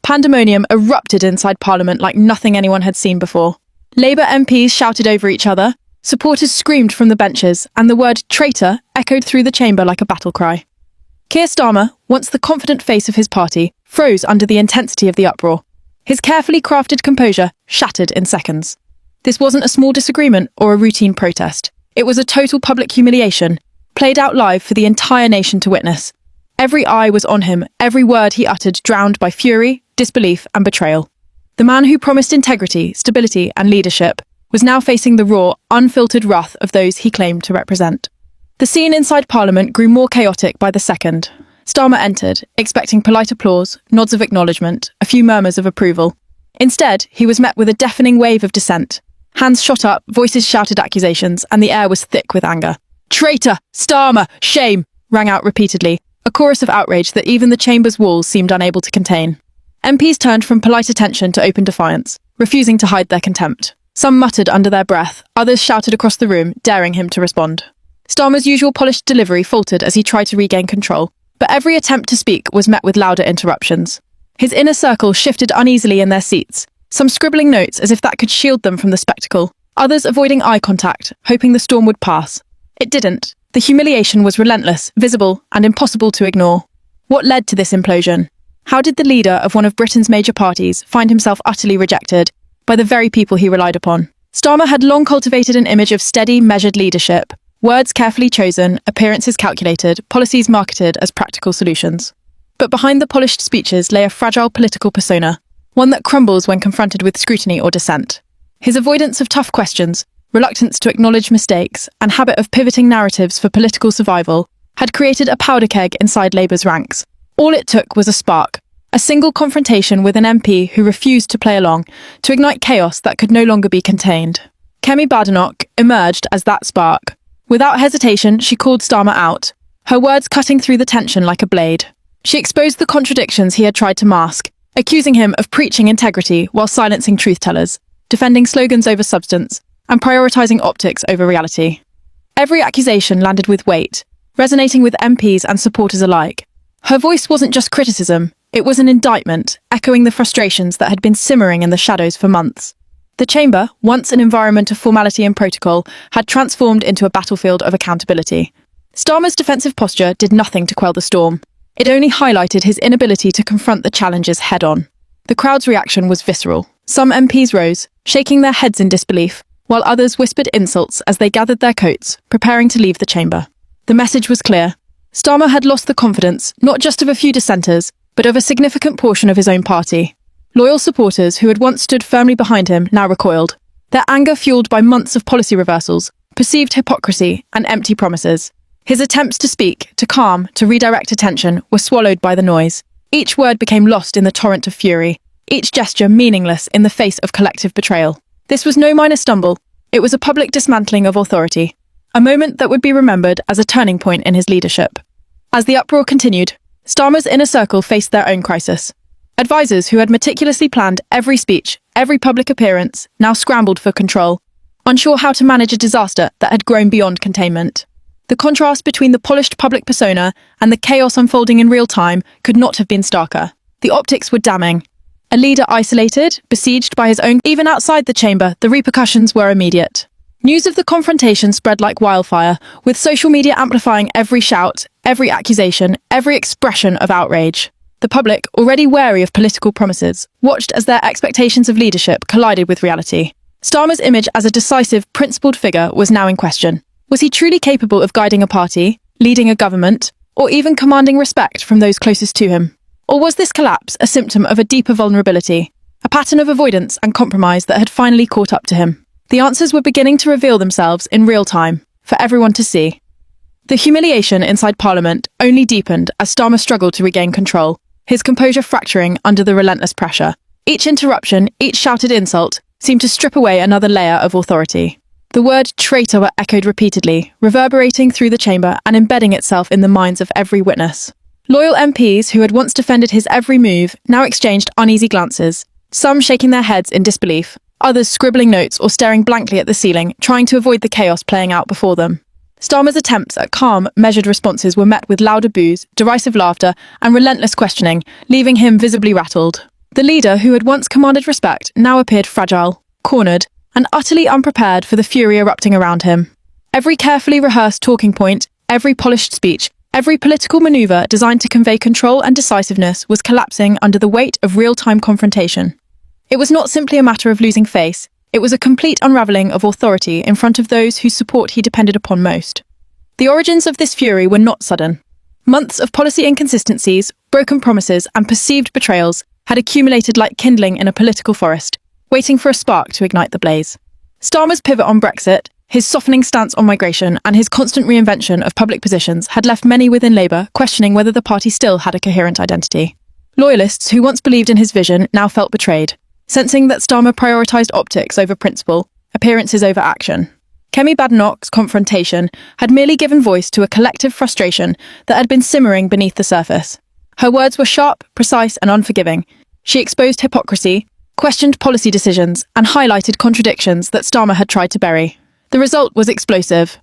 Pandemonium erupted inside Parliament like nothing anyone had seen before. Labour MPs shouted over each other, supporters screamed from the benches, and the word traitor echoed through the chamber like a battle cry. Keir Starmer, once the confident face of his party, froze under the intensity of the uproar. His carefully crafted composure shattered in seconds. This wasn't a small disagreement or a routine protest. It was a total public humiliation, played out live for the entire nation to witness. Every eye was on him, every word he uttered drowned by fury, disbelief, and betrayal. The man who promised integrity, stability, and leadership was now facing the raw, unfiltered wrath of those he claimed to represent. The scene inside Parliament grew more chaotic by the second. Starmer entered, expecting polite applause, nods of acknowledgement, a few murmurs of approval. Instead, he was met with a deafening wave of dissent. Hands shot up, voices shouted accusations, and the air was thick with anger. "Traitor! Starmer! Shame!" rang out repeatedly, a chorus of outrage that even the chamber's walls seemed unable to contain. MPs turned from polite attention to open defiance, refusing to hide their contempt. Some muttered under their breath, others shouted across the room, daring him to respond. Starmer's usual polished delivery faltered as he tried to regain control, but every attempt to speak was met with louder interruptions. His inner circle shifted uneasily in their seats, some scribbling notes as if that could shield them from the spectacle, others avoiding eye contact, hoping the storm would pass. It didn't. The humiliation was relentless, visible, and impossible to ignore. What led to this implosion? How did the leader of one of Britain's major parties find himself utterly rejected by the very people he relied upon? Starmer had long cultivated an image of steady, measured leadership, words carefully chosen, appearances calculated, policies marketed as practical solutions. But behind the polished speeches lay a fragile political persona, one that crumbles when confronted with scrutiny or dissent. His avoidance of tough questions, reluctance to acknowledge mistakes, and habit of pivoting narratives for political survival had created a powder keg inside Labour's ranks. All it took was a spark, a single confrontation with an MP who refused to play along, to ignite chaos that could no longer be contained. Kemi Badenoch emerged as that spark. Without hesitation, she called Starmer out, her words cutting through the tension like a blade. She exposed the contradictions he had tried to mask, accusing him of preaching integrity while silencing truth-tellers, defending slogans over substance, and prioritizing optics over reality. Every accusation landed with weight, resonating with MPs and supporters alike. Her voice wasn't just criticism, it was an indictment, echoing the frustrations that had been simmering in the shadows for months. The chamber, once an environment of formality and protocol, had transformed into a battlefield of accountability. Starmer's defensive posture did nothing to quell the storm. It only highlighted his inability to confront the challenges head-on. The crowd's reaction was visceral. Some MPs rose, shaking their heads in disbelief, while others whispered insults as they gathered their coats, preparing to leave the chamber. The message was clear. Starmer had lost the confidence, not just of a few dissenters, but of a significant portion of his own party. Loyal supporters who had once stood firmly behind him now recoiled, their anger fueled by months of policy reversals, perceived hypocrisy, and empty promises. His attempts to speak, to calm, to redirect attention were swallowed by the noise. Each word became lost in the torrent of fury, each gesture meaningless in the face of collective betrayal. This was no minor stumble. It was a public dismantling of authority, a moment that would be remembered as a turning point in his leadership. As the uproar continued, Starmer's inner circle faced their own crisis. Advisors who had meticulously planned every speech, every public appearance, now scrambled for control, unsure how to manage a disaster that had grown beyond containment. The contrast between the polished public persona and the chaos unfolding in real time could not have been starker. The optics were damning. A leader isolated, besieged by his own. Even outside the chamber, the repercussions were immediate. News of the confrontation spread like wildfire, with social media amplifying every shout, every accusation, every expression of outrage. The public, already wary of political promises, watched as their expectations of leadership collided with reality. Starmer's image as a decisive, principled figure was now in question. Was he truly capable of guiding a party, leading a government, or even commanding respect from those closest to him? Or was this collapse a symptom of a deeper vulnerability, a pattern of avoidance and compromise that had finally caught up to him? The answers were beginning to reveal themselves in real time, for everyone to see. The humiliation inside Parliament only deepened as Starmer struggled to regain control, his composure fracturing under the relentless pressure. Each interruption, each shouted insult, seemed to strip away another layer of authority. The word traitor echoed repeatedly, reverberating through the chamber and embedding itself in the minds of every witness. Loyal MPs who had once defended his every move now exchanged uneasy glances, some shaking their heads in disbelief, others scribbling notes or staring blankly at the ceiling, trying to avoid the chaos playing out before them. Starmer's attempts at calm, measured responses were met with louder boos, derisive laughter, and relentless questioning, leaving him visibly rattled. The leader who had once commanded respect now appeared fragile, cornered, and utterly unprepared for the fury erupting around him. Every carefully rehearsed talking point, every polished speech, every political maneuver designed to convey control and decisiveness was collapsing under the weight of real-time confrontation. It was not simply a matter of losing face, it was a complete unravelling of authority in front of those whose support he depended upon most. The origins of this fury were not sudden. Months of policy inconsistencies, broken promises, and perceived betrayals had accumulated like kindling in a political forest, waiting for a spark to ignite the blaze. Starmer's pivot on Brexit, his softening stance on migration, and his constant reinvention of public positions had left many within Labour questioning whether the party still had a coherent identity. Loyalists who once believed in his vision now felt betrayed, sensing that Starmer prioritised optics over principle, appearances over action. Kemi Badenoch's confrontation had merely given voice to a collective frustration that had been simmering beneath the surface. Her words were sharp, precise, and unforgiving. She exposed hypocrisy, questioned policy decisions, and highlighted contradictions that Starmer had tried to bury. The result was explosive.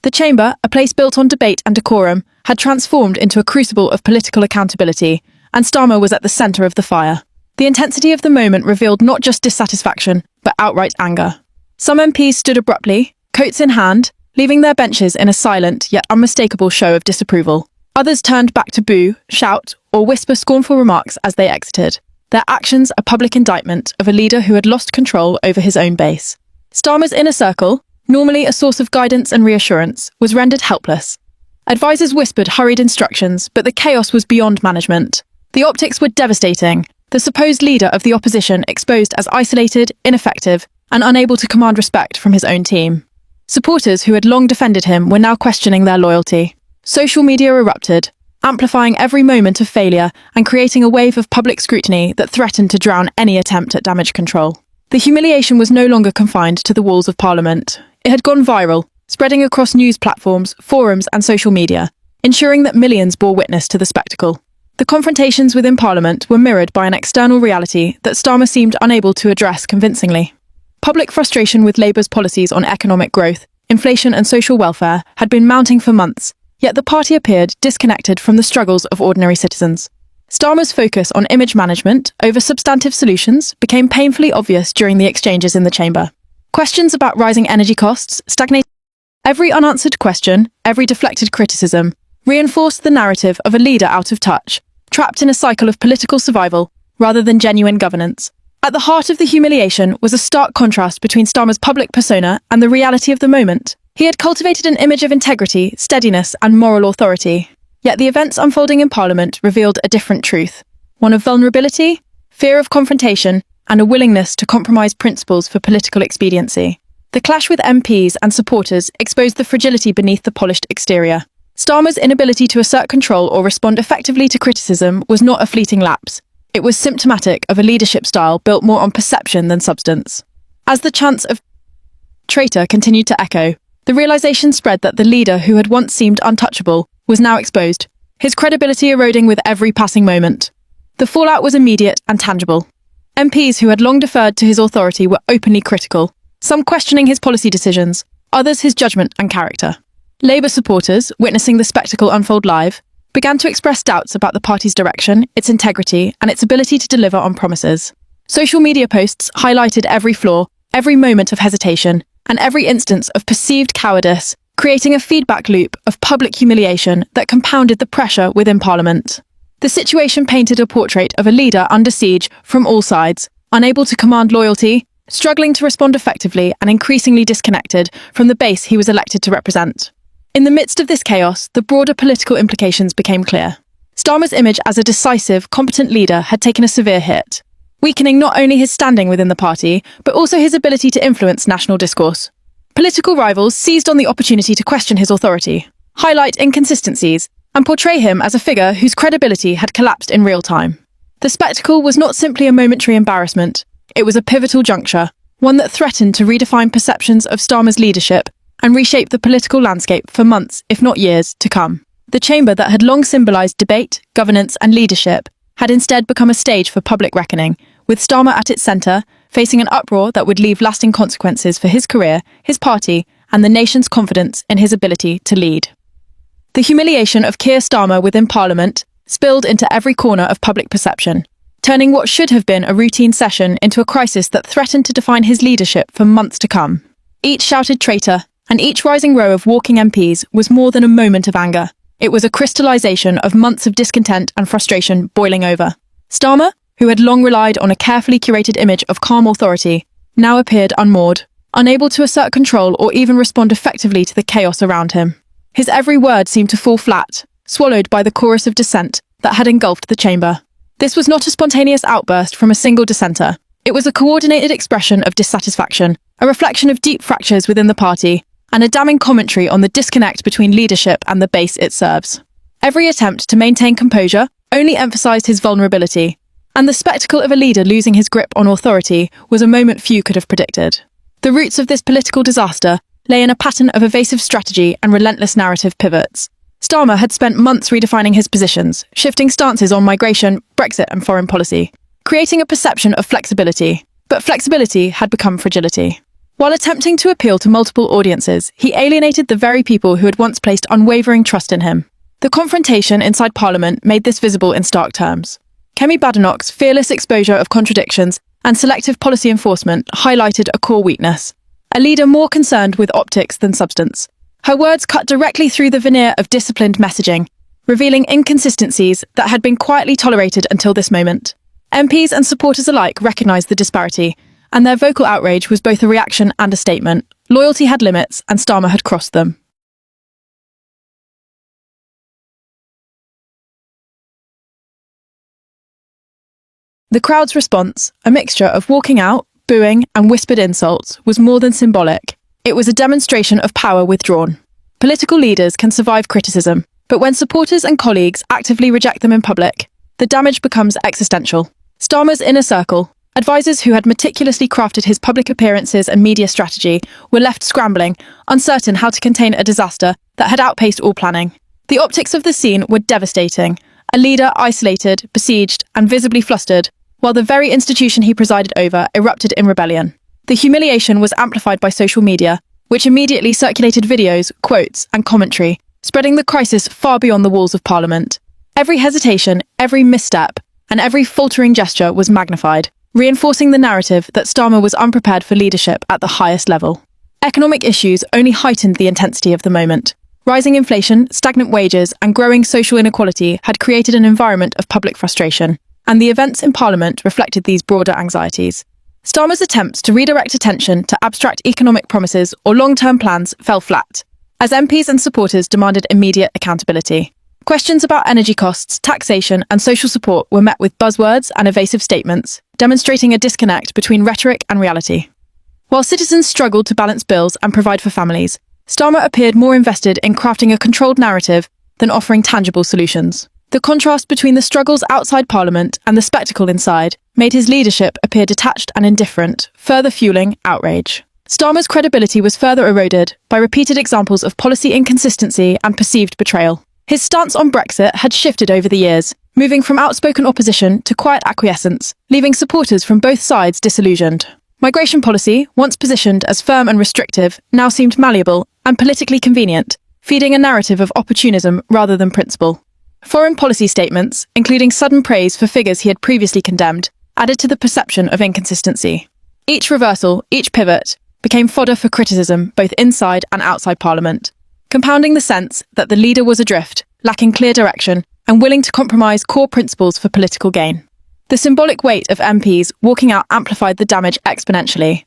The chamber, a place built on debate and decorum, had transformed into a crucible of political accountability, and Starmer was at the centre of the fire. The intensity of the moment revealed not just dissatisfaction, but outright anger. Some MPs stood abruptly, coats in hand, leaving their benches in a silent yet unmistakable show of disapproval. Others turned back to boo, shout, or whisper scornful remarks as they exited. Their actions a public indictment of a leader who had lost control over his own base. Starmer's inner circle, normally a source of guidance and reassurance, was rendered helpless. Advisors whispered hurried instructions, but the chaos was beyond management. The optics were devastating. The supposed leader of the opposition exposed as isolated, ineffective, and unable to command respect from his own team. Supporters who had long defended him were now questioning their loyalty. Social media erupted, amplifying every moment of failure and creating a wave of public scrutiny that threatened to drown any attempt at damage control. The humiliation was no longer confined to the walls of Parliament. It had gone viral, spreading across news platforms, forums, and social media, ensuring that millions bore witness to the spectacle. The confrontations within Parliament were mirrored by an external reality that Starmer seemed unable to address convincingly. Public frustration with Labour's policies on economic growth, inflation and social welfare had been mounting for months, yet the party appeared disconnected from the struggles of ordinary citizens. Starmer's focus on image management over substantive solutions became painfully obvious during the exchanges in the chamber. Questions about rising energy costs stagnated. Every unanswered question, every deflected criticism, reinforced the narrative of a leader out of touch, trapped in a cycle of political survival rather than genuine governance. At the heart of the humiliation was a stark contrast between Starmer's public persona and the reality of the moment. He had cultivated an image of integrity, steadiness, and moral authority. Yet the events unfolding in Parliament revealed a different truth, one of vulnerability, fear of confrontation, and a willingness to compromise principles for political expediency. The clash with MPs and supporters exposed the fragility beneath the polished exterior. Starmer's inability to assert control or respond effectively to criticism was not a fleeting lapse. It was symptomatic of a leadership style built more on perception than substance. As the chants of traitor continued to echo, the realization spread that the leader who had once seemed untouchable was now exposed, his credibility eroding with every passing moment. The fallout was immediate and tangible. MPs who had long deferred to his authority were openly critical, some questioning his policy decisions, others his judgment and character. Labour supporters, witnessing the spectacle unfold live, began to express doubts about the party's direction, its integrity, and its ability to deliver on promises. Social media posts highlighted every flaw, every moment of hesitation, and every instance of perceived cowardice, creating a feedback loop of public humiliation that compounded the pressure within Parliament. The situation painted a portrait of a leader under siege from all sides, unable to command loyalty, struggling to respond effectively, and increasingly disconnected from the base he was elected to represent. In the midst of this chaos, the broader political implications became clear. Starmer's image as a decisive, competent leader had taken a severe hit, weakening not only his standing within the party, but also his ability to influence national discourse. Political rivals seized on the opportunity to question his authority, highlight inconsistencies, and portray him as a figure whose credibility had collapsed in real time. The spectacle was not simply a momentary embarrassment, it was a pivotal juncture, one that threatened to redefine perceptions of Starmer's leadership and reshape the political landscape for months, if not years, to come. The chamber that had long symbolised debate, governance and leadership had instead become a stage for public reckoning, with Starmer at its centre, facing an uproar that would leave lasting consequences for his career, his party, and the nation's confidence in his ability to lead. The humiliation of Keir Starmer within Parliament spilled into every corner of public perception. turning what should have been a routine session into a crisis that threatened to define his leadership for months to come. Each shouted traitor, and each rising row of walking MPs was more than a moment of anger. It was a crystallization of months of discontent and frustration boiling over. Starmer, who had long relied on a carefully curated image of calm authority, now appeared unmoored, unable to assert control or even respond effectively to the chaos around him. His every word seemed to fall flat, swallowed by the chorus of dissent that had engulfed the chamber. This was not a spontaneous outburst from a single dissenter. It was a coordinated expression of dissatisfaction, a reflection of deep fractures within the party, and a damning commentary on the disconnect between leadership and the base it serves. Every attempt to maintain composure only emphasized his vulnerability, and the spectacle of a leader losing his grip on authority was a moment few could have predicted. The roots of this political disaster lay in a pattern of evasive strategy and relentless narrative pivots. Starmer had spent months redefining his positions, shifting stances on migration, Brexit and foreign policy, creating a perception of flexibility. But flexibility had become fragility. While attempting to appeal to multiple audiences, he alienated the very people who had once placed unwavering trust in him. The confrontation inside Parliament made this visible in stark terms. Kemi Badenoch's fearless exposure of contradictions and selective policy enforcement highlighted a core weakness, a leader more concerned with optics than substance. Her words cut directly through the veneer of disciplined messaging, revealing inconsistencies that had been quietly tolerated until this moment. MPs and supporters alike recognized the disparity, and their vocal outrage was both a reaction and a statement. Loyalty had limits, and Starmer had crossed them. The crowd's response, a mixture of walking out, booing, and whispered insults, was more than symbolic. It was a demonstration of power withdrawn. Political leaders can survive criticism, but when supporters and colleagues actively reject them in public, the damage becomes existential. Starmer's inner circle, advisors who had meticulously crafted his public appearances and media strategy, were left scrambling, uncertain how to contain a disaster that had outpaced all planning. The optics of the scene were devastating. A leader isolated, besieged, and visibly flustered, while the very institution he presided over erupted in rebellion. The humiliation was amplified by social media, which immediately circulated videos, quotes, and commentary, spreading the crisis far beyond the walls of Parliament. Every hesitation, every misstep, and every faltering gesture was magnified, reinforcing the narrative that Starmer was unprepared for leadership at the highest level. Economic issues only heightened the intensity of the moment. Rising inflation, stagnant wages, and growing social inequality had created an environment of public frustration, and the events in Parliament reflected these broader anxieties. Starmer's attempts to redirect attention to abstract economic promises or long-term plans fell flat, as MPs and supporters demanded immediate accountability. Questions about energy costs, taxation, and social support were met with buzzwords and evasive statements, demonstrating a disconnect between rhetoric and reality. While citizens struggled to balance bills and provide for families, Starmer appeared more invested in crafting a controlled narrative than offering tangible solutions. The contrast between the struggles outside Parliament and the spectacle inside made his leadership appear detached and indifferent, further fueling outrage. Starmer's credibility was further eroded by repeated examples of policy inconsistency and perceived betrayal. His stance on Brexit had shifted over the years, moving from outspoken opposition to quiet acquiescence, leaving supporters from both sides disillusioned. Migration policy, once positioned as firm and restrictive, now seemed malleable and politically convenient, feeding a narrative of opportunism rather than principle. Foreign policy statements, including sudden praise for figures he had previously condemned, added to the perception of inconsistency. Each reversal, each pivot, became fodder for criticism both inside and outside Parliament, compounding the sense that the leader was adrift, lacking clear direction, and willing to compromise core principles for political gain. The symbolic weight of MPs walking out amplified the damage exponentially.